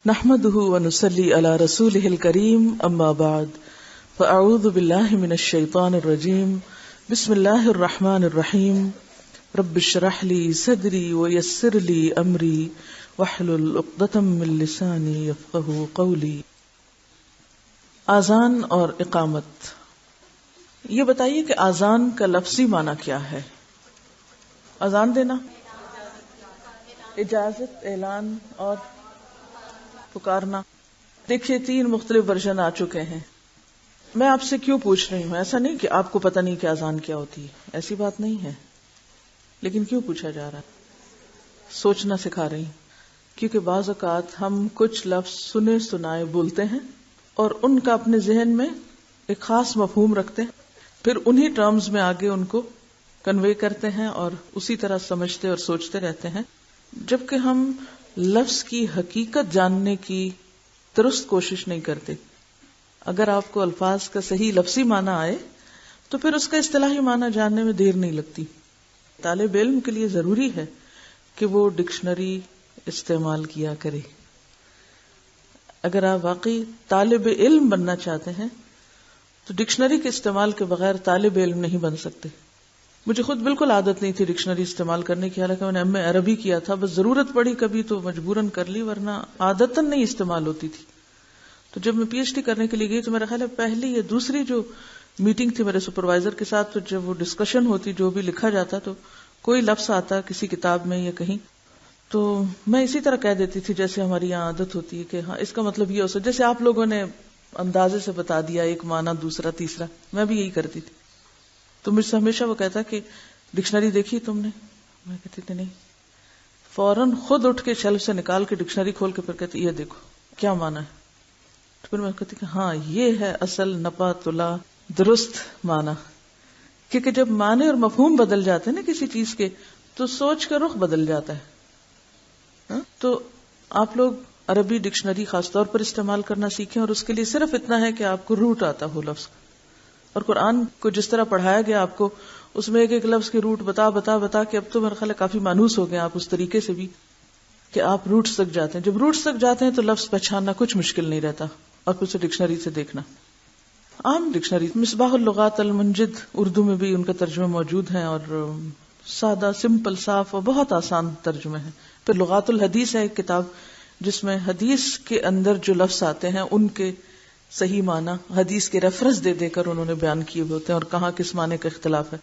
نحمده ونصلي على رسوله الكريم اما بعد فاعوذ بالله من الشيطان الرجيم بسم الله الرحمن الرحيم رب اشرح لي صدري ويسر لي امري واحلل عقدة من لساني يفقهوا قولي. اذان اور اقامت، یہ بتائیے کہ اذان کا لفظی معنی کیا ہے؟ اذان دینا، اجازت، اعلان اور پکارنا. دیکھیے 3 مختلف ورژن آ چکے ہیں. میں آپ سے کیوں پوچھ رہی ہوں؟ ایسا نہیں کہ آپ کو پتہ نہیں کہ اذان کیا ہوتی ہے، ایسی بات نہیں ہے. لیکن کیوں پوچھا جا رہا ہے؟ سوچنا سکھا رہی ہوں. کیونکہ بعض اوقات ہم کچھ لفظ سنے سنائے بولتے ہیں اور ان کا اپنے ذہن میں ایک خاص مفہوم رکھتے ہیں، پھر انہی ٹرمز میں آگے ان کو کنوے کرتے ہیں اور اسی طرح سمجھتے اور سوچتے رہتے ہیں، جبکہ ہم لفظ کی حقیقت جاننے کی درست کوشش نہیں کرتے. اگر آپ کو الفاظ کا صحیح لفظی معنی آئے تو پھر اس کا اصطلاحی معنی جاننے میں دیر نہیں لگتی. طالب علم کے لیے ضروری ہے کہ وہ ڈکشنری استعمال کیا کرے. اگر آپ واقعی طالب علم بننا چاہتے ہیں تو ڈکشنری کے استعمال کے بغیر طالب علم نہیں بن سکتے. مجھے خود بالکل عادت نہیں تھی ڈکشنری استعمال کرنے کی، حالانکہ میں نے ایم اے عربی کیا تھا. بس ضرورت پڑی کبھی تو مجبوراً کر لی، ورنہ عادتاً نہیں استعمال ہوتی تھی. تو جب میں پی ایچ ڈی کرنے کے لیے گئی تو میرا خیال ہے پہلی یا دوسری جو میٹنگ تھی میرے سپروائزر کے ساتھ، تو جب وہ ڈسکشن ہوتی، جو بھی لکھا جاتا تو کوئی لفظ آتا کسی کتاب میں یا کہیں، تو میں اسی طرح کہہ دیتی تھی جیسے ہماری یہاں عادت ہوتی ہے کہ ہاں اس کا مطلب یہ ہو سکتا، جیسے آپ لوگوں نے اندازے سے بتا دیا ایک معنی دوسرا تیسرا، میں بھی یہی کرتی تھی. تو مجھ سے ہمیشہ وہ کہتا کہ ڈکشنری دیکھی تم نے؟ میں کہتی تھی نہیں. فوراً خود اٹھ کے شیلف سے نکال کے ڈکشنری کھول کے پھر کہتی یہ دیکھو کیا معنی ہے. تو پھر میں کہتی کہ ہاں یہ ہے اصل نپا تلا درست معنی. کیونکہ جب معنی اور مفہوم بدل جاتے ہیں نا کسی چیز کے، تو سوچ کا رخ بدل جاتا ہے. تو آپ لوگ عربی ڈکشنری خاص طور پر استعمال کرنا سیکھیں، اور اس کے لیے صرف اتنا ہے کہ آپ کو روٹ آتا ہو لفظ. اور قرآن کو جس طرح پڑھایا گیا آپ کو، اس میں ایک ایک لفظ کے روٹ بتا بتا بتا کے اب تو میرا خیال ہے کافی مانوس ہو گئے آپ اس طریقے سے بھی کہ آپ روٹس تک جاتے ہیں. جب روٹس تک جاتے ہیں تو لفظ پہچاننا کچھ مشکل نہیں رہتا، اور پھر اسے ڈکشنری سے دیکھنا. عام ڈکشنری مصباح اللغات المنجد اردو میں بھی ان کا ترجمے موجود ہیں، اور سادہ سمپل صاف اور بہت آسان ترجمے ہیں. پھر لغات الحدیث ہے ایک کتاب جس میں حدیث کے اندر جو لفظ آتے ہیں ان کے صحیح معنی حدیث کے ریفرنس دے دے کر انہوں نے بیان کیے ہوتے ہیں اور کہاں کس معنی کا اختلاف ہے.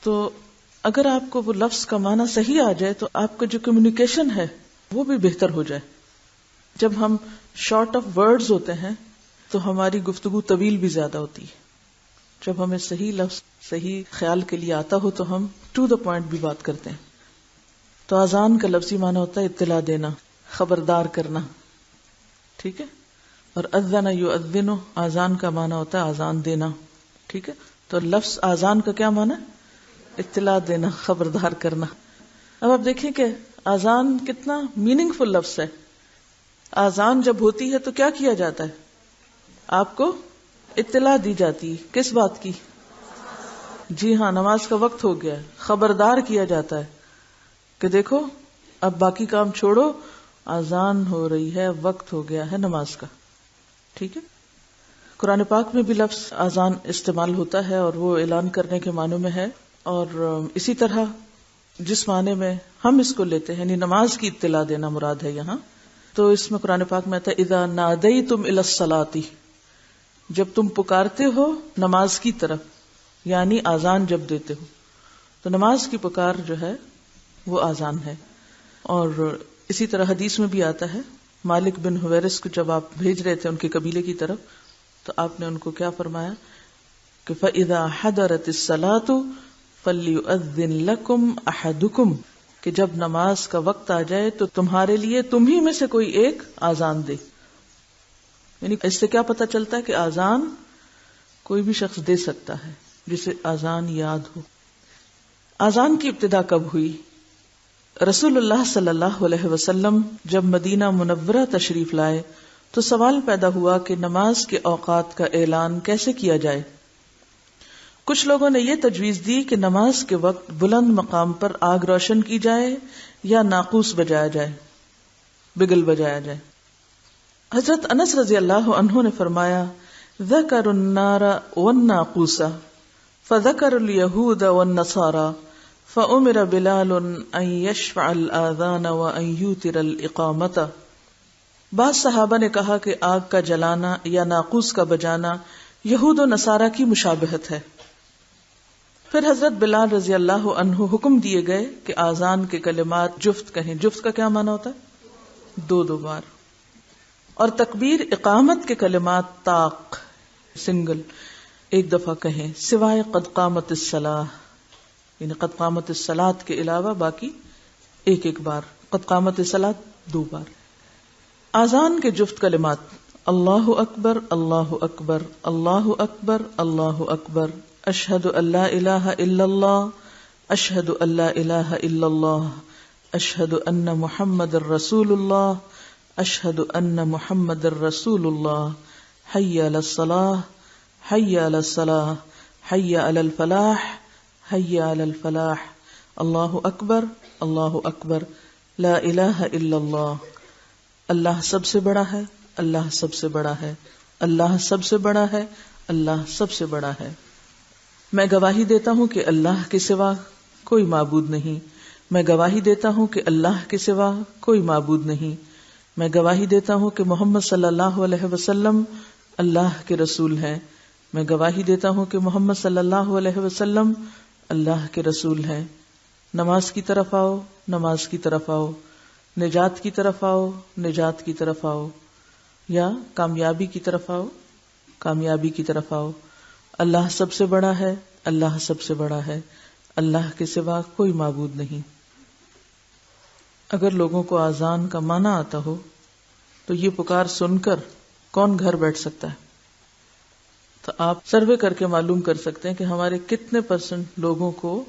تو اگر آپ کو وہ لفظ کا معنی صحیح آ جائے تو آپ کا جو کمیونیکیشن ہے وہ بھی بہتر ہو جائے. جب ہم شارٹ آف ورڈز ہوتے ہیں تو ہماری گفتگو طویل بھی زیادہ ہوتی ہے. جب ہمیں صحیح لفظ صحیح خیال کے لیے آتا ہو تو ہم ٹو دا پوائنٹ بھی بات کرتے ہیں. تو اذان کا لفظی معنی ہوتا ہے اطلاع دینا، خبردار کرنا. ٹھیک ہے. اور اذن یؤذن، اذان کا معنی ہوتا ہے اذان دینا. ٹھیک ہے. تو لفظ اذان کا کیا معنی ہے؟ اطلاع دینا، خبردار کرنا. اب آپ دیکھیں کہ اذان کتنا میننگ فل لفظ ہے. اذان جب ہوتی ہے تو کیا کیا جاتا ہے؟ آپ کو اطلاع دی جاتی ہے. کس بات کی؟ جی ہاں، نماز کا وقت ہو گیا ہے. خبردار کیا جاتا ہے کہ دیکھو اب باقی کام چھوڑو، اذان ہو رہی ہے، وقت ہو گیا ہے نماز کا. ٹھیک ہے. قرآن پاک میں بھی لفظ اذان استعمال ہوتا ہے اور وہ اعلان کرنے کے معنوں میں ہے، اور اسی طرح جس معنی میں ہم اس کو لیتے ہیں یعنی نماز کی اطلاع دینا مراد ہے یہاں، تو اس میں قرآن پاک میں آتا ہے اذا نادیتم الی الصلاۃ، جب تم پکارتے ہو نماز کی طرف، یعنی اذان جب دیتے ہو. تو نماز کی پکار جو ہے وہ اذان ہے. اور اسی طرح حدیث میں بھی آتا ہے مالک بن حویرث کو جب آپ بھیج رہے تھے ان کے قبیلے کی طرف، تو آپ نے ان کو کیا فرمایا کہ فَإِذَا حَضَرَتِ الصَّلَاةُ فَلْيُؤَذِّن لَكُمْ أَحَدُكُمْ، کہ جب نماز کا وقت آ جائے تو تمہارے لیے تمہیں میں سے کوئی ایک اذان دے. یعنی اس سے کیا پتہ چلتا ہے کہ اذان کوئی بھی شخص دے سکتا ہے جسے اذان یاد ہو. اذان کی ابتدا کب ہوئی؟ رسول اللہ صلی اللہ علیہ وسلم جب مدینہ منورہ تشریف لائے تو سوال پیدا ہوا کہ نماز کے اوقات کا اعلان کیسے کیا جائے. کچھ لوگوں نے یہ تجویز دی کہ نماز کے وقت بلند مقام پر آگ روشن کی جائے یا ناقوس بجایا جائے، بگل بجایا جائے. حضرت انس رضی اللہ عنہ نے فرمایا ذکر النار والناقوس فذکر اليہود والنصارى فأمر بلال ان يشفع الآذان وان يوتر الإقامۃ. بعض صحابہ نے کہا کہ آگ کا جلانا یا ناقوس کا بجانا یہود و نصارہ کی مشابہت ہے. پھر حضرت بلال رضی اللہ عنہ حکم دیے گئے کہ آذان کے کلمات جفت کہیں. جفت کا کیا معنی ہوتا ہے؟ دو بار. اور تکبیر اقامت کے کلمات طاق سنگل ایک دفعہ کہیں، سوائے قد قامت الصلاۃ، یعنی قد قامت الصلاۃ کے علاوہ باقی ایک بار. قد قامت الصلاۃ 2 بار. آذان کے جفت کلمات اللہ اکبر اللہ اکبر اللہ اکبر اللہ اکبر، اشہد ان لا الہ الا اللہ، اشہد ان لا الہ الا اللہ، اشہد ان محمد الرسول اللہ، اشہد ان محمد الرسول اللہ، حی علی الصلاۃ حی علی الصلاۃ حی علی الفلاح حی علی الفلاح، اللہ اکبر اللہ اکبر، لا الہ الا اللہ. اللہ سب سے بڑا ہے، اللہ سب سے بڑا ہے، اللہ سب سے بڑا ہے، اللہ سب سے بڑا ہے. میں گواہی دیتا ہوں کہ اللہ کے سوا کوئی معبود نہیں. میں گواہی دیتا ہوں کہ اللہ کے سوا کوئی معبود نہیں. میں گواہی دیتا ہوں کہ محمد صلی اللہ علیہ وسلم اللہ کے رسول ہیں. میں گواہی دیتا ہوں کہ محمد صلی اللہ علیہ وسلم اللہ کے رسول ہیں. نماز کی طرف آؤ، نماز کی طرف آؤ، نجات کی طرف آؤ، نجات کی طرف آؤ، یا کامیابی کی طرف آؤ، کامیابی کی طرف آؤ. اللہ سب سے بڑا ہے، اللہ سب سے بڑا ہے، اللہ کے سوا کوئی معبود نہیں. اگر لوگوں کو آذان کا معنی آتا ہو تو یہ پکار سن کر کون گھر بیٹھ سکتا ہے؟ تو آپ سروے کر کے معلوم کر سکتے ہیں کہ ہمارے کتنے % لوگوں کو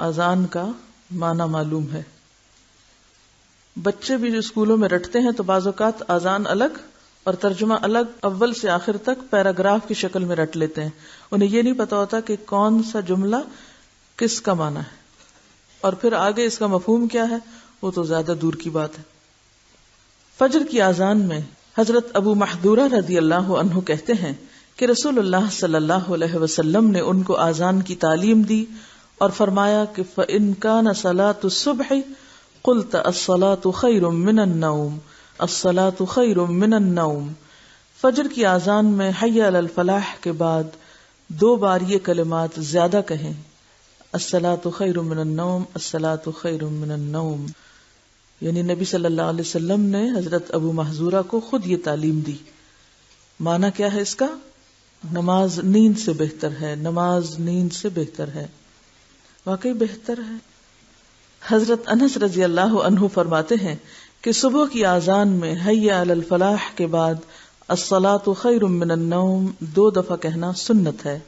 آذان کا معنی معلوم ہے. بچے بھی جو اسکولوں میں رٹتے ہیں تو بعض اوقات آذان الگ اور ترجمہ الگ، اول سے آخر تک پیراگراف کی شکل میں رٹ لیتے ہیں. انہیں یہ نہیں پتا ہوتا کہ کون سا جملہ کس کا معنی ہے، اور پھر آگے اس کا مفہوم کیا ہے وہ تو زیادہ دور کی بات ہے. فجر کی آذان میں حضرت ابو محذورہ رضی اللہ عنہ کہتے ہیں کہ رسول اللہ صلی اللہ علیہ وسلم نے ان کو آذان کی تعلیم دی اور فرمایا کہ فَإِن كَانَ صَلَاةُ الصُّبْحِ قُلْتَ الصَّلَاةُ خَيْرٌ مِّنَ النَّوْمِ الصَّلَاةُ خَيْرٌ مِّنَ النَّوْمِ. فجر کی آذان میں حی علی الفلاح کے بعد 2 بار یہ کلمات زیادہ کہیں، الصلاۃ خیر من النوم الصلاۃ خیر من النوم. یعنی نبی صلی اللہ علیہ وسلم نے حضرت ابو محذورہ کو خود یہ تعلیم دی. معنی کیا ہے اس کا؟ نماز نیند سے بہتر ہے، نماز نیند سے بہتر ہے. واقعی بہتر ہے. حضرت انس رضی اللہ عنہ فرماتے ہیں کہ صبح کی آذان میں حی علی الفلاح کے بعد الصلاۃ خیر من النوم 2 دفعہ کہنا سنت ہے.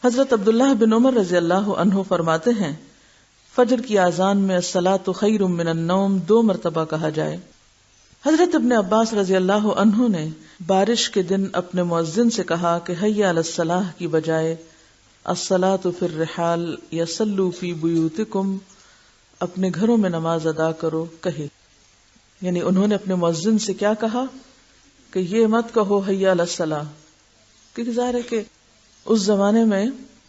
حضرت عبداللہ بن عمر رضی اللہ عنہ فرماتے ہیں فجر کی آذان میں الصلاۃ خیر من النوم 2 مرتبہ کہا جائے. حضرت ابن عباس رضی اللہ عنہ نے بارش کے دن اپنے مؤذن سے کہا کہ حی علی الصلاح کی بجائے الصلاۃ فی الرحال یا صلوا فی بیوتکم، اپنے گھروں میں نماز ادا کرو کہے. یعنی انہوں نے اپنے مؤذن سے کیا کہا کہ یہ مت کہو حی علی الصلاح، کیونکہ ظاہر ہے کہ اس زمانے میں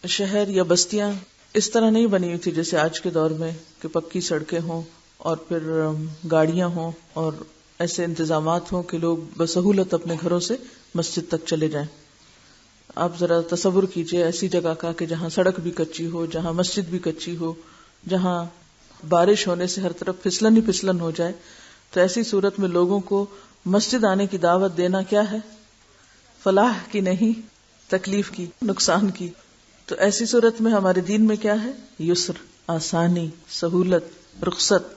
شہر یا بستیاں اس طرح نہیں بنی ہوئی تھی جیسے آج کے دور میں کہ پکی سڑکیں ہوں اور پھر گاڑیاں ہوں اور ایسے انتظامات ہوں کہ لوگ بسہولت اپنے گھروں سے مسجد تک چلے جائیں. آپ ذرا تصور کیجئے ایسی جگہ کا کہ جہاں سڑک بھی کچی ہو، جہاں مسجد بھی کچی ہو، جہاں بارش ہونے سے ہر طرف پھسلن ہی پھسلن ہو جائے. تو ایسی صورت میں لوگوں کو مسجد آنے کی دعوت دینا کیا ہے؟ فلاح کی نہیں، تکلیف کی، نقصان کی. تو ایسی صورت میں ہمارے دین میں کیا ہے؟ یسر، آسانی، سہولت، رخصت.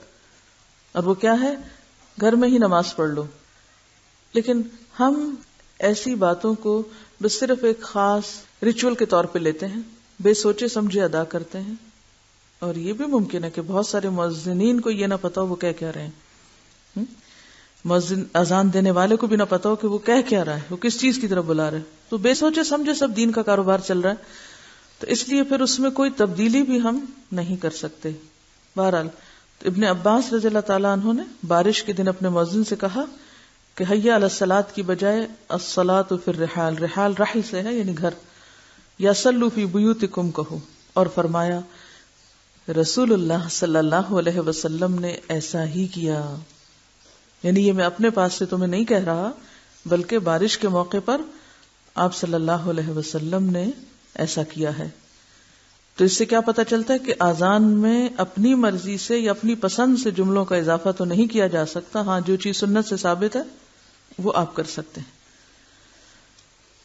اور وہ کیا ہے؟ گھر میں ہی نماز پڑھ لو. لیکن ہم ایسی باتوں کو بس صرف ایک خاص ریچول کے طور پہ لیتے ہیں، بے سوچے سمجھے ادا کرتے ہیں. اور یہ بھی ممکن ہے کہ بہت سارے مؤذنین کو یہ نہ پتا ہو وہ کہہ رہے ہیں، مؤذن اذان دینے والے کو بھی نہ پتا ہو کہ وہ کہہ کیا رہا ہے، وہ کس چیز کی طرف بلا رہا ہے. تو بے سوچے سمجھے سب دین کا کاروبار چل رہا ہے، تو اس لیے پھر اس میں کوئی تبدیلی بھی ہم نہیں کر سکتے. بہرحال ابن عباس رضی اللہ تعالیٰ عنہ نے بارش کے دن اپنے مؤذن سے کہا کہ حیا علی الصلاۃ کی بجائے الصلاۃ فی الرحال، رحال رحل سے ہے یعنی گھر، یا صلوا فی بیوتکم کہو، اور فرمایا رسول اللہ صلی اللہ علیہ وسلم نے ایسا ہی کیا. یعنی یہ میں اپنے پاس سے تمہیں نہیں کہہ رہا، بلکہ بارش کے موقع پر آپ صلی اللہ علیہ وسلم نے ایسا کیا ہے. تو اس سے کیا پتہ چلتا ہے کہ اذان میں اپنی مرضی سے یا اپنی پسند سے جملوں کا اضافہ تو نہیں کیا جا سکتا. ہاں جو چیز سنت سے ثابت ہے وہ آپ کر سکتے ہیں.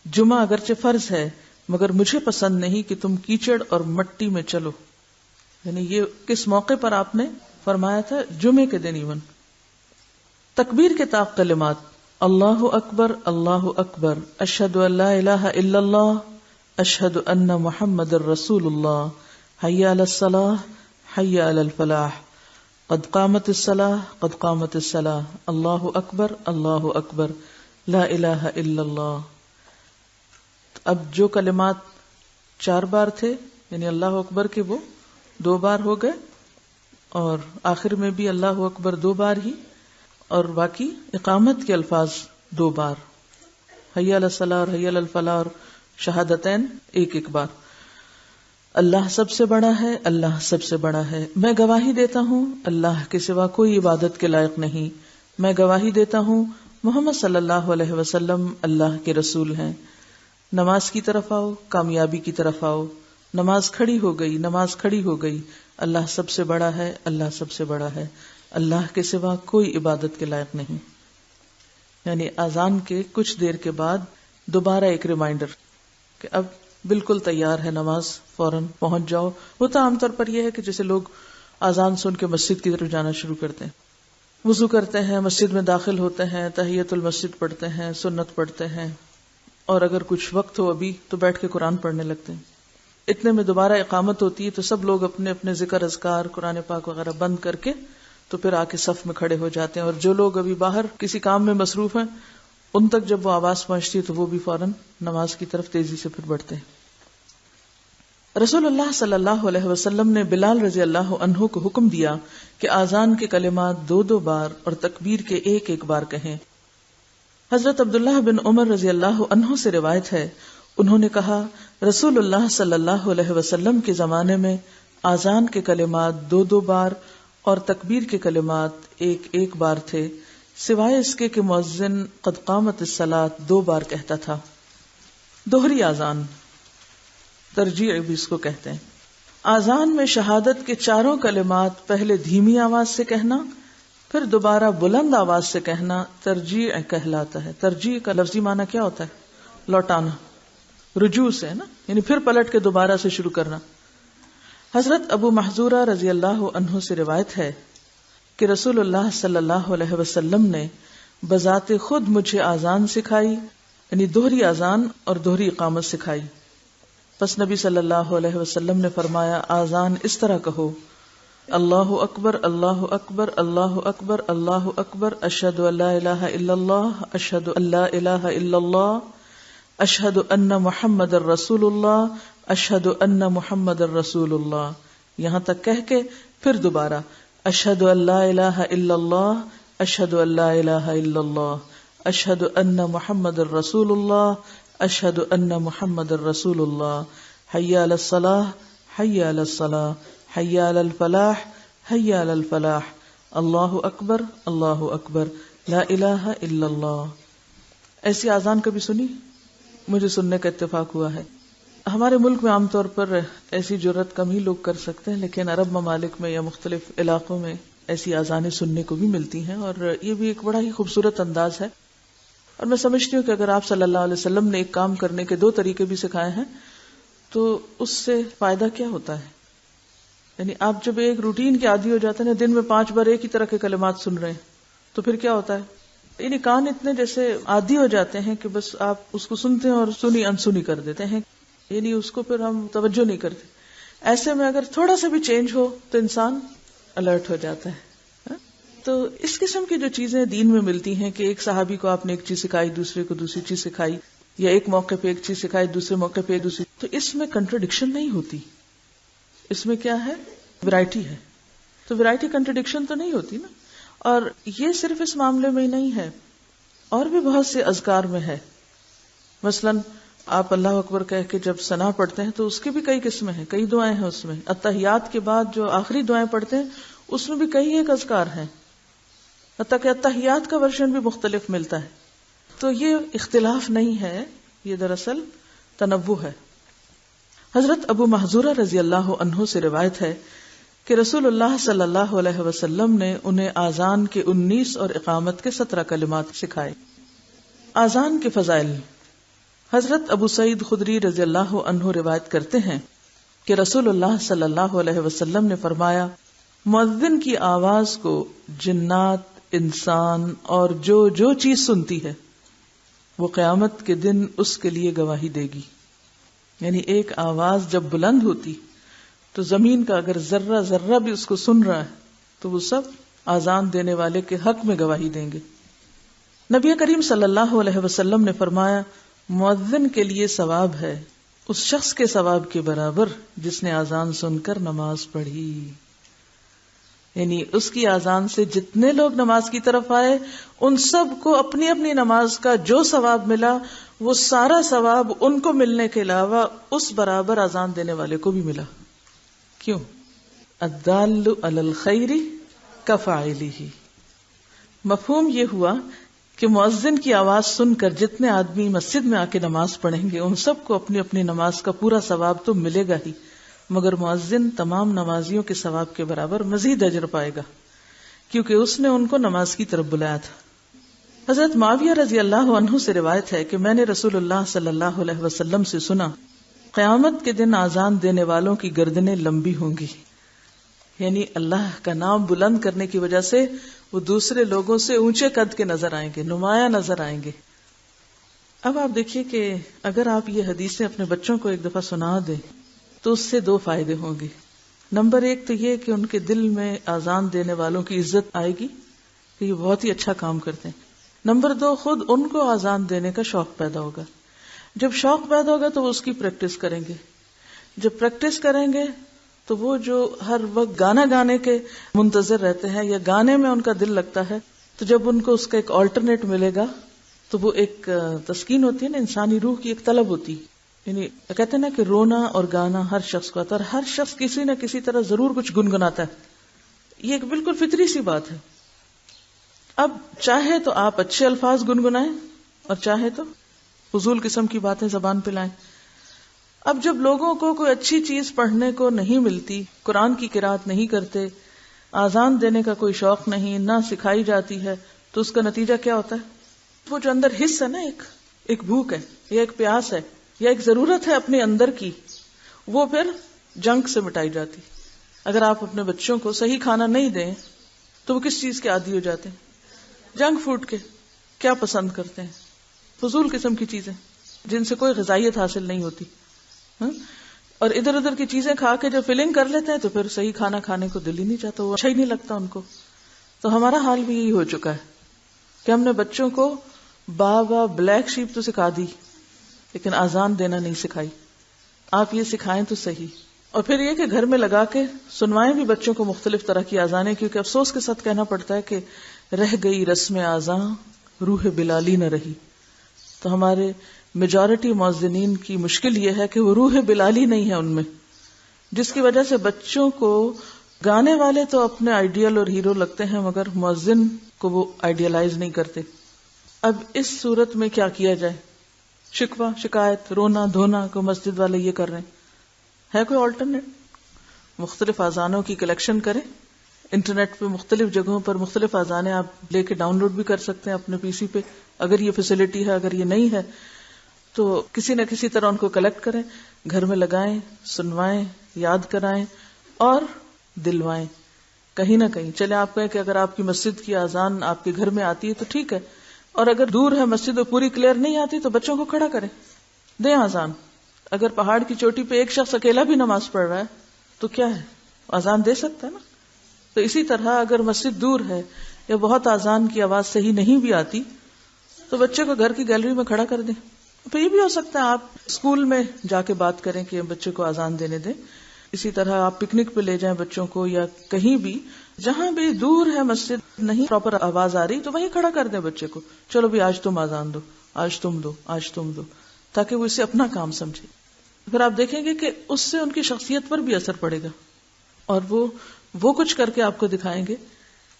جمعہ اگرچہ فرض ہے مگر مجھے پسند نہیں کہ تم کیچڑ اور مٹی میں چلو. یعنی یہ کس موقع پر آپ نے فرمایا تھا؟ جمعے کے دن. ایون تکبیر کے طاق کلمات اللہ اکبر اللہ اکبر، اشہد ان لا الہ الا اللہ، اشہد ان محمد الرسول اللہ، حی علی الصلاۃ حی علی الفلاح، قد قامت الصلاۃ قد قامت الصلاۃ، اللہ اکبر اللہ اکبر، لا الہ الا اللہ. اب جو کلمات 4 بار تھے یعنی اللہ اکبر کے وہ 2 بار ہو گئے، اور آخر میں بھی اللہ اکبر 2 بار ہی، اور باقی اقامت کے الفاظ 2 بار، حی علی الصلاۃ اور حی علی الفلاح اور شہادتین 1 بار. اللہ سب سے بڑا ہے، اللہ سب سے بڑا ہے. میں گواہی دیتا ہوں اللہ کے سوا کوئی عبادت کے لائق نہیں. میں گواہی دیتا ہوں محمد صلی اللہ علیہ وسلم اللہ کے رسول ہیں. نماز کی طرف آؤ، کامیابی کی طرف آؤ. نماز کھڑی ہو گئی، نماز کھڑی ہو گئی. اللہ سب سے بڑا ہے، اللہ سب سے بڑا ہے. اللہ کے سوا کوئی عبادت کے لائق نہیں. یعنی اذان کے کچھ دیر کے بعد دوبارہ ایک ریمائنڈر کہ اب بالکل تیار ہے نماز، فوراً پہنچ جاؤ. ہوتا عام طور پر یہ ہے کہ جیسے لوگ اذان سن کے مسجد کی طرف جانا شروع کرتے ہیں، وضو کرتے ہیں، مسجد میں داخل ہوتے ہیں، تحیۃ المسجد پڑھتے ہیں، سنت پڑھتے ہیں، اور اگر کچھ وقت ہو ابھی تو بیٹھ کے قرآن پڑھنے لگتے ہیں. اتنے میں دوبارہ اقامت ہوتی ہے تو سب لوگ اپنے اپنے ذکر اذکار قرآن پاک وغیرہ بند کر کے تو پھر آ کے صف میں کھڑے ہو جاتے ہیں. اور جو لوگ ابھی باہر کسی کام میں مصروف ہیں ان تک جب وہ آواز پہنچتی ہے تو وہ بھی فوراً نماز کی طرف تیزی سے پھر بڑھتے ہیں. رسول اللہ صلی اللہ علیہ وسلم نے بلال رضی اللہ عنہ کو حکم دیا کہ آذان کے کلمات 2 بار اور تکبیر کے 1 بار کہیں. حضرت عبداللہ بن عمر رضی اللہ عنہ سے روایت ہے، انہوں نے کہا رسول اللہ صلی اللہ علیہ وسلم کے زمانے میں آذان کے کلمات 2 بار اور تکبیر کے کلمات 1 بار تھے، سوائے اس کے کہ مؤذن قد قامت الصلاۃ 2 بار کہتا تھا. دوہری آذان، ترجیع بھی اس کو کہتے ہیں. آذان میں شہادت کے 4 کلمات پہلے دھیمی آواز سے کہنا، پھر دوبارہ بلند آواز سے کہنا ترجیع کہلاتا ہے. ترجیع کا لفظی معنی کیا ہوتا ہے؟ لوٹانا، رجوع سے نا، یعنی پھر پلٹ کے دوبارہ سے شروع کرنا. حضرت ابو محذورہ رضی اللہ عنہ سے روایت ہے کہ رسول اللہ صلی اللہ علیہ وسلم نے بذات خود مجھے آذان سکھائی، یعنی دوہری آذان اور دوہری اقامت سکھائی. پس نبی صلی اللہ علیہ وسلم نے فرمایا آذان اس طرح کہو، اللہ اکبر اللہ اکبر اللہ اکبر اللہ اکبر، اشہد ان لا الہ الا اللہ اشہد ان لا الہ الا اللہ اشہد ان محمد الرسول اللہ اشہد ان محمد الرسول اللہ، یہاں تک کہہ کے پھر دوبارہ اشہد ان لا الہ الا اللہ اشہد ان لا الہ الا اللہ اشہد ان محمد الرسول اللہ اشہد ان محمد الرسول اللہ، حی علی الصلاۃ حی علی الصلاۃ حی علی الفلاح حی علی الفلاح، اللہ اکبر اللہ اکبر، لا الہ الا اللہ. ایسی آذان کبھی سنی؟ مجھے سننے کا اتفاق ہوا ہے. ہمارے ملک میں عام طور پر ایسی جرت کم ہی لوگ کر سکتے ہیں، لیکن عرب ممالک میں یا مختلف علاقوں میں ایسی آذانیں سننے کو بھی ملتی ہیں، اور یہ بھی ایک بڑا ہی خوبصورت انداز ہے. اور میں سمجھتی ہوں کہ اگر آپ صلی اللہ علیہ وسلم نے ایک کام کرنے کے 2 طریقے بھی سکھائے ہیں تو اس سے فائدہ کیا ہوتا ہے؟ یعنی آپ جب ایک روٹین کے عادی ہو جاتے ہیں، دن میں 5 بار ایک ہی طرح کے کلمات سن رہے ہیں، تو پھر کیا ہوتا ہے؟ یعنی کان اتنے جیسے عادی ہو جاتے ہیں کہ بس آپ اس کو سنتے ہیں اور سنی انسنی کر دیتے ہیں، یعنی اس کو پھر ہم توجہ نہیں کرتے. ایسے میں اگر تھوڑا سا بھی چینج ہو تو انسان الرٹ ہو جاتا ہے. تو اس قسم کی جو چیزیں دین میں ملتی ہیں کہ ایک صحابی کو آپ نے ایک چیز سکھائی، دوسرے کو دوسری چیز سکھائی، یا ایک موقع پہ ایک چیز سکھائی، دوسرے موقع پہ دوسری، تو اس میں کنٹرڈکشن نہیں ہوتی. اس میں کیا ہے؟ ویرائٹی ہے. تو ویرائٹی کنٹرڈکشن تو نہیں ہوتی نا. اور یہ صرف اس معاملے میں ہی نہیں ہے، اور بھی بہت سے اذکار میں ہے. مثلاً آپ اللہ اکبر کہہ کے جب ثنا پڑھتے ہیں تو اس کی بھی کئی قسمیں ہیں, کئی دعائیں ہیں اس میں. اتحیات کے بعد جو آخری دعائیں پڑھتے ہیں اس میں بھی کئی ایک اذکار ہیں, حتیٰ کہ اتحیات کا ورژن بھی مختلف ملتا ہے. تو یہ اختلاف نہیں ہے, یہ دراصل تنوع ہے. حضرت ابو محذورہ رضی اللہ عنہ سے روایت ہے کہ رسول اللہ صلی اللہ علیہ وسلم نے انہیں آذان کے 19 اور اقامت کے 17 کلمات سکھائے. آذان کے فضائل. حضرت ابو سعید خدری رضی اللہ عنہ روایت کرتے ہیں کہ رسول اللہ صلی اللہ علیہ وسلم نے فرمایا, مؤذن کی آواز کو جنات, انسان اور جو چیز سنتی ہے وہ قیامت کے دن اس کے لیے گواہی دے گی. یعنی ایک آواز جب بلند ہوتی تو زمین کا اگر ذرہ ذرہ بھی اس کو سن رہا ہے تو وہ سب آذان دینے والے کے حق میں گواہی دیں گے. نبی کریم صلی اللہ علیہ وسلم نے فرمایا, مؤذن کے لیے ثواب ہے اس شخص کے ثواب کے برابر جس نے آذان سن کر نماز پڑھی. یعنی اس کی آذان سے جتنے لوگ نماز کی طرف آئے ان سب کو اپنی اپنی نماز کا جو ثواب ملا وہ سارا ثواب ان کو ملنے کے علاوہ اس برابر آذان دینے والے کو بھی ملا. کیوں؟ الدال علی الخیر کفاعلہ. مفہوم یہ ہوا کہ مؤذن کی آواز سن کر جتنے آدمی مسجد میں آ کے نماز پڑھیں گے ان سب کو اپنی اپنی نماز کا پورا ثواب تو ملے گا ہی, مگر مؤذن تمام نمازیوں کے ثواب کے برابر مزید اجر پائے گا کیونکہ اس نے ان کو نماز کی طرف بلایا تھا. حضرت معاویہ رضی اللہ عنہ سے روایت ہے کہ میں نے رسول اللہ صلی اللہ علیہ وسلم سے سنا, قیامت کے دن آذان دینے والوں کی گردنیں لمبی ہوں گی. یعنی اللہ کا نام بلند کرنے کی وجہ سے وہ دوسرے لوگوں سے اونچے قد کے نظر آئیں گے, نمایاں نظر آئیں گے. اب آپ دیکھیے کہ اگر آپ یہ حدیثیں اپنے بچوں کو ایک دفعہ سنا دیں تو اس سے 2 فائدے ہوں گے. نمبر 1 تو یہ کہ ان کے دل میں آذان دینے والوں کی عزت آئے گی کہ یہ بہت ہی اچھا کام کرتے ہیں. نمبر 2 خود ان کو آذان دینے کا شوق پیدا ہوگا. جب شوق پیدا ہوگا تو وہ اس کی پریکٹس کریں گے. جب پریکٹس کریں گے تو وہ جو ہر وقت گانا گانے کے منتظر رہتے ہیں یا گانے میں ان کا دل لگتا ہے, تو جب ان کو اس کا ایک آلٹرنیٹ ملے گا تو وہ ایک تسکین ہوتی ہے نا, انسانی روح کی ایک طلب ہوتی. یعنی کہتے ہیں نا کہ رونا اور گانا ہر شخص کو آتا ہے, اور ہر شخص کسی نہ کسی طرح ضرور کچھ گنگناتا ہے. یہ ایک بالکل فطری سی بات ہے. اب چاہے تو آپ اچھے الفاظ گنگنائیں اور چاہے تو فضول قسم کی باتیں زبان پہ لائیں. اب جب لوگوں کو کوئی اچھی چیز پڑھنے کو نہیں ملتی, قرآن کی قرات نہیں کرتے, آذان دینے کا کوئی شوق نہیں, نہ سکھائی جاتی ہے, تو اس کا نتیجہ کیا ہوتا ہے؟ وہ جو اندر حص ہے نا, ایک بھوک ہے یا ایک پیاس ہے یا ایک ضرورت ہے اپنے اندر کی, وہ پھر جنک سے مٹائی جاتی. اگر آپ اپنے بچوں کو صحیح کھانا نہیں دیں تو وہ کس چیز کے عادی ہو جاتے ہیں؟ جنک فوڈ کے. کیا پسند کرتے ہیں؟ فضول قسم کی چیزیں جن سے کوئی غذائیت حاصل نہیں ہوتی, اور ادھر ادھر کی چیزیں کھا کے جب فیلنگ کر لیتے ہیں تو پھر صحیح کھانا کھانے کو دل ہی نہیں چاہتا, وہ اچھا ہی نہیں لگتا ان کو. تو ہمارا حال بھی یہی ہو چکا ہے کہ ہم نے بچوں کو بابا بلیک شیپ تو سکھا دی لیکن آذان دینا نہیں سکھائی. آپ یہ سکھائیں تو صحیح, اور پھر یہ کہ گھر میں لگا کے سنوائیں بھی بچوں کو مختلف طرح کی آذانیں, کیونکہ افسوس کے ساتھ کہنا پڑتا ہے کہ رہ گئی رسم آذان روح بلالی نہ رہی. تو ہمارے میجورٹی مؤذنین کی مشکل یہ ہے کہ وہ روح بلالی نہیں ہے ان میں, جس کی وجہ سے بچوں کو گانے والے تو اپنے آئیڈیل اور ہیرو لگتے ہیں مگر مؤذن کو وہ آئیڈیلائز نہیں کرتے. اب اس صورت میں کیا کیا جائے؟ شکوہ, شکایت, رونا دھونا کو مسجد والے یہ کر رہے ہیں, ہے کوئی آلٹرنیٹ؟ مختلف آذانوں کی کلیکشن کریں. انٹرنیٹ پہ مختلف جگہوں پر مختلف آذانیں آپ لے کے ڈاؤن لوڈ بھی کر سکتے ہیں اپنے پی سی پہ, اگر یہ فیسلٹی ہے. اگر یہ نہیں ہے تو کسی نہ کسی طرح ان کو کلیکٹ کریں, گھر میں لگائیں, سنوائیں, یاد کرائیں اور دلوائیں. کہیں نہ کہیں چلے آپ کہیں کہ اگر آپ کی مسجد کی آذان آپ کے گھر میں آتی ہے تو ٹھیک ہے, اور اگر دور ہے مسجد اور پوری کلیئر نہیں آتی تو بچوں کو کھڑا کریں, دیں آذان. اگر پہاڑ کی چوٹی پہ ایک شخص اکیلا بھی نماز پڑھ رہا ہے تو کیا ہے, آذان دے سکتا ہے نا. تو اسی طرح اگر مسجد دور ہے یا بہت آذان کی آواز صحیح نہیں بھی آتی تو بچے کو گھر کی گیلری میں کھڑا کر دیں. پھر یہ بھی ہو سکتا ہے آپ اسکول میں جا کے بات کریں کہ بچے کو آذان دینے دیں, اسی طرح آپ پکنک پہ لے جائیں بچوں کو یا کہیں بھی جہاں بھی دور ہے مسجد نہیں پراپر آواز آ رہی تو وہیں کھڑا کر دیں بچے کو، چلو بھی آج تم اذان دو، آج تم دو، آج تم دو، تاکہ وہ اسے اپنا کام سمجھے. پھر آپ دیکھیں گے کہ اس سے ان کی شخصیت پر بھی اثر پڑے گا اور وہ کچھ کر کے آپ کو دکھائیں گے،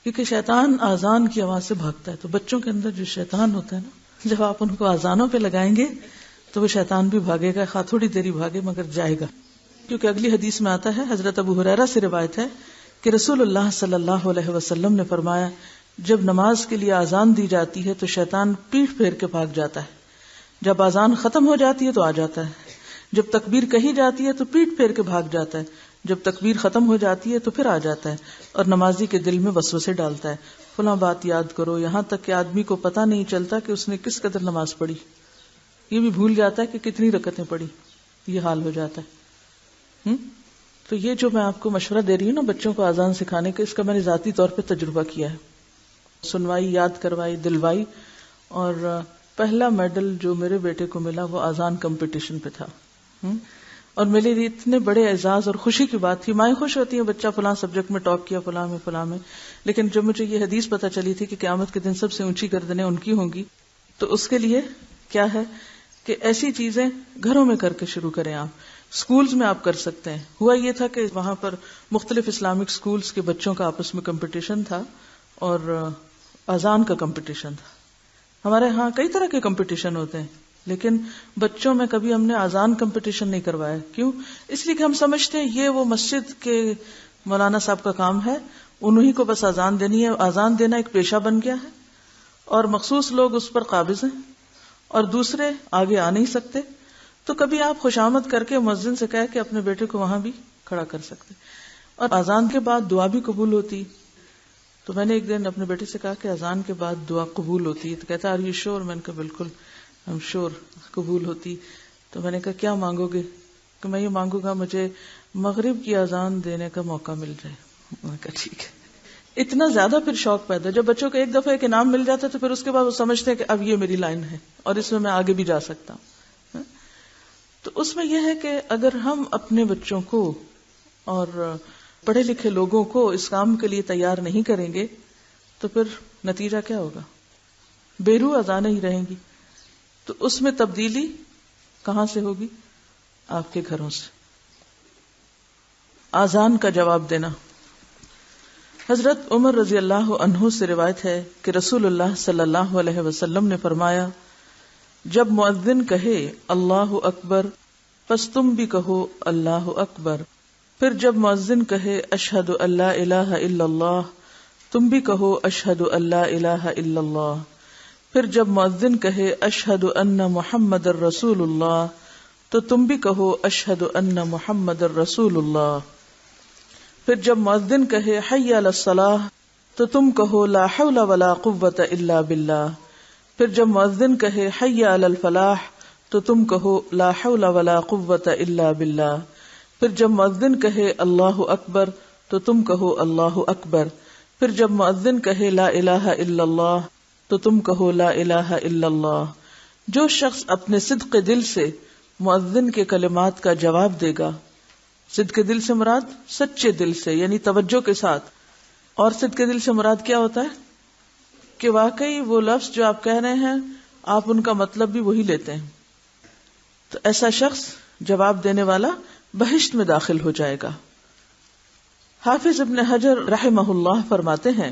کیونکہ شیطان آذان کی آواز سے بھاگتا ہے. تو بچوں کے اندر جو شیطان ہوتا ہے نا، جب آپ ان کو آذانوں پہ لگائیں گے تو وہ شیطان بھی بھاگے گا، خواہ تھوڑی دیری بھاگے مگر جائے گا. کیونکہ اگلی حدیث میں آتا ہے، حضرت ابو ہریرہ سے روایت ہے کہ رسول اللہ صلی اللہ علیہ وسلم نے فرمایا، جب نماز کے لیے آذان دی جاتی ہے تو شیطان پیٹھ پھیر کے بھاگ جاتا ہے، جب آذان ختم ہو جاتی ہے تو آ جاتا ہے، جب تکبیر کہی جاتی ہے تو پیٹھ پھیر کے بھاگ جاتا ہے، جب تکبیر ختم ہو جاتی ہے تو پھر آ جاتا ہے اور نمازی کے دل میں وسوسے ڈالتا ہے، فلاں بات یاد کرو، یہاں تک کہ آدمی کو پتہ نہیں چلتا کہ اس نے کس قدر نماز پڑھی، یہ بھی بھول جاتا ہے کہ کتنی رکعتیں پڑھی. یہ حال ہو جاتا ہے. تو یہ جو میں آپ کو مشورہ دے رہی ہوں نا بچوں کو آذان سکھانے کا، اس کا میں نے ذاتی طور پہ تجربہ کیا ہے. سنوائی، یاد کروائی، دلوائی، اور پہلا میڈل جو میرے بیٹے کو ملا وہ آذان کمپٹیشن پہ تھا. اور میرے لیے اتنے بڑے اعزاز اور خوشی کی بات تھی. مائیں خوش ہوتی ہیں بچہ فلاں سبجیکٹ میں ٹاپ کیا، فلاں میں، لیکن جب مجھے یہ حدیث پتہ چلی تھی کہ قیامت کے دن سب سے اونچی گردنیں ان کی ہوں گی، تو اس کے لیے کیا ہے کہ ایسی چیزیں گھروں میں کر کے شروع کریں. آپ سکولز میں آپ کر سکتے ہیں. ہوا یہ تھا کہ وہاں پر مختلف اسلامک سکولز کے بچوں کا آپس میں کمپٹیشن تھا اور اذان کا کمپٹیشن تھا. ہمارے ہاں کئی طرح کے کمپٹیشن ہوتے ہیں، لیکن بچوں میں کبھی ہم نے اذان کمپٹیشن نہیں کروایا. کیوں؟ اس لیے کہ ہم سمجھتے ہیں یہ وہ مسجد کے مولانا صاحب کا کام ہے، انہی کو بس اذان دینی ہے. اذان دینا ایک پیشہ بن گیا ہے اور مخصوص لوگ اس پر قابض ہیں اور دوسرے آگے آ نہیں سکتے. تو کبھی آپ خوشامد کر کے مؤذن سے کہہ کے اپنے بیٹے کو وہاں بھی کھڑا کر سکتے. اور اذان کے بعد دعا بھی قبول ہوتی. تو میں نے ایک دن اپنے بیٹے سے کہا کہ اذان کے بعد دعا قبول ہوتی ہے، تو کہتا آر یو شور؟ میں نے کہا بالکل ہم شور قبول ہوتی. تو میں نے کہا کیا مانگو گے؟ کہ میں یہ مانگوں گا مجھے مغرب کی اذان دینے کا موقع مل جائے. میں نے کہا ٹھیک ہے. اتنا زیادہ پھر شوق پیدا، جب بچوں کو ایک دفعہ ایک انعام مل جاتا ہے تو پھر اس کے بعد وہ سمجھتے ہیں کہ اب یہ میری لائن ہے اور اس میں آگے بھی جا سکتا ہوں. تو اس میں یہ ہے کہ اگر ہم اپنے بچوں کو اور پڑھے لکھے لوگوں کو اس کام کے لیے تیار نہیں کریں گے تو پھر نتیجہ کیا ہوگا؟ بے روح اذانیں ہی رہیں گی. تو اس میں تبدیلی کہاں سے ہوگی؟ آپ کے گھروں سے. اذان کا جواب دینا. حضرت عمر رضی اللہ عنہ سے روایت ہے کہ رسول اللہ صلی اللہ علیہ وسلم نے فرمایا، جب مؤذن کہے اللہ اکبر پس تم بھی کہو اللہ اکبر. پھر جب مؤذن کہے اشہد ان لا الہ الا اللہ تم بھی کہو اشہد ان لا الہ الا اللہ. پھر جب مؤذن کہے اشہد ان محمد الرسول اللہ تو تم بھی کہو اشہد ان محمد الرسول اللہ. پھر جب مؤذن کہے حی علی الصلاۃ تو تم کہو لا حول ولا قوۃ الا باللہ. پھر جب مؤذن کہے حی علی الفلاح تو تم کہو لا حول ولا قوۃ الا باللہ. پھر جب مؤذن کہے اللہ اکبر تو تم کہو اللہ اکبر. پھر جب مؤذن کہے لا الہ الا اللہ تو تم کہو لا الہ الا اللہ. جو شخص اپنے صدق دل سے مؤذن کے کلمات کا جواب دے گا، صدق دل سے مراد سچے دل سے یعنی توجہ کے ساتھ، اور صدق دل سے مراد کیا ہوتا ہے کہ واقعی وہ لفظ جو آپ کہہ رہے ہیں آپ ان کا مطلب بھی وہی لیتے ہیں، تو ایسا شخص جواب دینے والا بہشت میں داخل ہو جائے گا. حافظ ابن حجر رحمہ اللہ فرماتے ہیں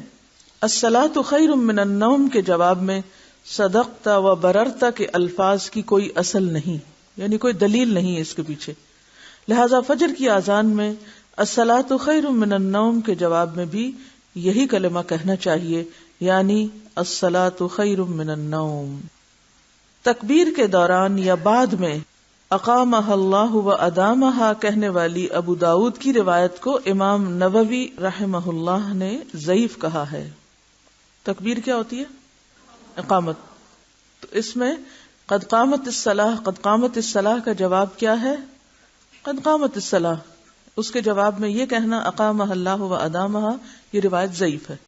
الصلاۃ خیر من النوم کے جواب میں صدقت و بررت کے الفاظ کی کوئی اصل نہیں، یعنی کوئی دلیل نہیں ہے اس کے پیچھے. لہذا فجر کی اذان میں الصلاۃ خیر من النوم کے جواب میں بھی یہی کلمہ کہنا چاہیے، یعنی الصلاۃ خیر من النوم. تکبیر کے دوران یا بعد میں اقامہ اللہ و ادامہ کہنے والی ابو داود کی روایت کو امام نووی رحمہ اللہ نے ضعیف کہا ہے. تکبیر کیا ہوتی ہے؟ اقامت. تو اس میں قد قامت الصلاۃ کا جواب کیا ہے؟ قد قامت الصلاۃ. اس کے جواب میں یہ کہنا اقامہ اللہ و ادامہ، یہ روایت ضعیف ہے.